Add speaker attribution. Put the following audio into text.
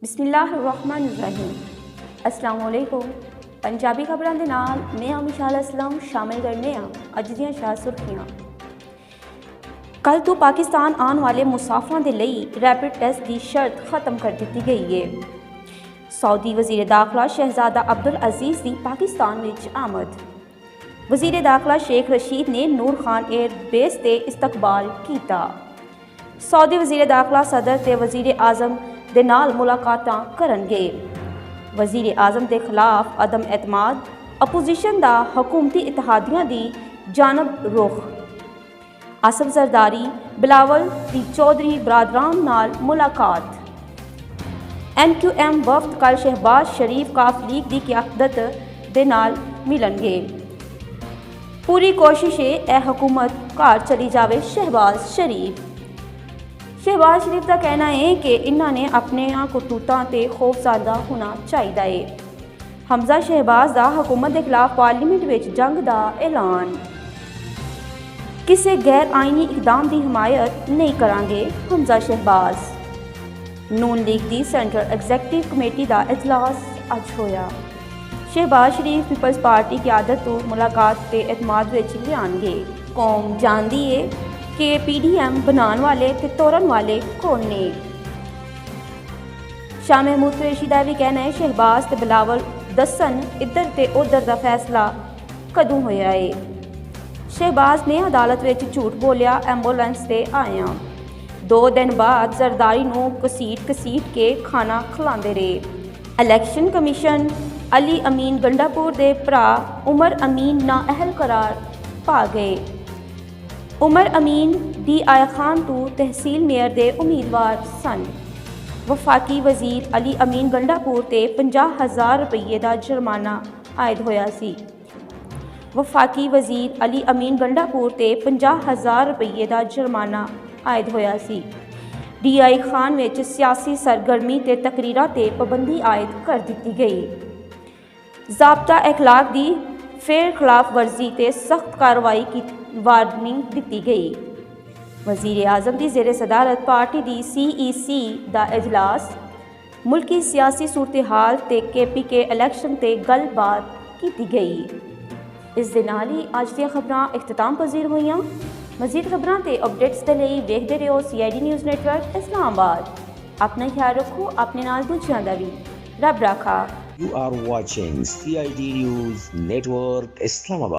Speaker 1: बिस्मिल्लाहिर्रहमानिर्रहीम। अस्सलाम वालेकुम। पंजाबी खबरां दे नाल मैं मिशाल असलम शामिल करने अज दियां शाह सुर्खियां। कल तो पाकिस्तान आने वाले मुसाफिरां दे लई रैपिड टेस्ट की शर्त खत्म कर दी गई है। सऊदी वज़ीर दाखिला शहजादा अब्दुल अजीज़ की पाकिस्तान विच आमद। वज़ीर दाखिला शेख रशीद ने नूर खान एयरबेस ते इस्तकबाल किया। सऊदी वज़ीर दाखिला सदर ते वज़ीर आज़म दे नाल मुलाकातां करनगे। वज़ीर आज़म के खिलाफ अदम एतमाद, अपोजिशन का हुकूमती इत्तेहादियां की जानब रुख। आसफ जरदारी, बिलावल दी चौधरी बरादरान नाल मुलाकात। NQM वफद कल शहबाज शरीफ काफ लीग की क़यादत दे नाल मिलनगे। पूरी कोशिश है हुकूमत घर चली जावे शहबाज शरीफ। शहबाज शरीफ का कहना है कि इन्होंने अपने करतूतां ते खौफजदा होना चाहिए। हमजा शहबाज का हुकूमत के खिलाफ पार्लीमेंट में जंग का ऐलान। किसी गैर आईनी इकदाम की हिमायत नहीं करांगे हमजा शहबाज। नून लीग की सेंट्रल एग्जीक्यूटिव कमेटी का इजलास अज होया। शहबाज शरीफ पीपल्स पार्टी की आदत तो मुलाकात के एतमाद लियानगे। कौम जानती है कि PDM बनाने वाले ते तोड़न वाले कौन ने। शाह महमूद कुरैशी का भी कहना है शहबाज ते बिलावल दसन इधर ते उधर का फैसला कदों होया है। शहबाज ने अदालत में झूठ बोलिया एंबूलेंस से आया। 2 दिन बाद जरदारी नूं घसीट के खाना खिलाते रहे। इलैक्शन कमीशन अली अमीन गंडापुर के भरा उमर अमीन नाअहल करार पा गए। उमर अमीन DI खान तो तहसील मेयर के उम्मीदवार सन। वफाकी वजीर अली अमीन गंडापुर ते 50,000 रुपये का जुर्माना आयद होया सी। वफाकी वजीर अली अमीन गंडापुर ते 50,000 रुपये का जुर्माना आयद होया सी। DI खान में सियासी सरगर्मी ते तकरीरां ते पाबंदी आयद कर दी गई। ज़ाब्ता अखलाक की फिर खिलाफ वर्जी ते सख्त कार्रवाई की वार्निंग दी गई। वज़ीर आज़म की ज़ेरे सदारत पार्टी की CEC का इजलास। मुल्की सियासी सूरत हाल ते KPK इलैक्शन ते गलबात की गई। इस दे नाल ही अज दी खबरां इख्तिताम पजीर होईयां। मज़ीद खबरां ते अपडेट्स दे लई वेखदे रहो CID न्यूज़ नेटवर्क इस्लामाबाद। अपना ख्याल रखो, अपने नाल दूजियां दा भी। रब राखा।
Speaker 2: You are watching CID News Network Islamabad.